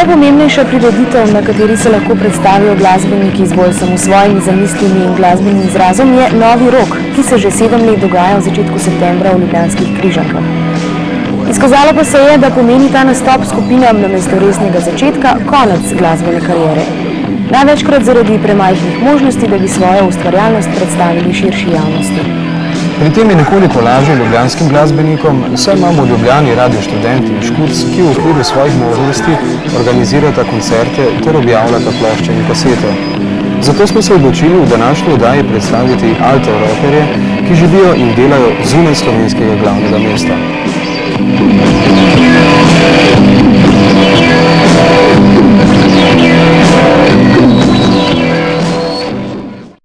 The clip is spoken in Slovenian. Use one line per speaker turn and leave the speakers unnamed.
Najpomembnejša prireditev, na kateri se lahko predstavijo glasbeniki z bolj samosvojimi zamislimi in glasbenim izrazom, je Novi rok, ki se že 7 let dogaja v začetku septembra v Ljubljanskih Križankah. Izkazalo pa se je, da pomeni ta nastop skupinam namesto resnega začetka konec glasbene kariere. Največkrat zaradi premajhnih možnosti, da bi svojo ustvarjalnost predstavili širši javnosti.
Pri tem je nekoliko lažje ljubljanskim glasbenikom, saj imamo v Ljubljani Radio Študent in Škuc, ki v okviru svojih možnosti organizirata koncerte ter objavljata plošče in kasete. Zato smo se odločili v današnji oddaji predstaviti alto rockerje, ki živijo in delajo zunaj slovenskega glavnega mesta.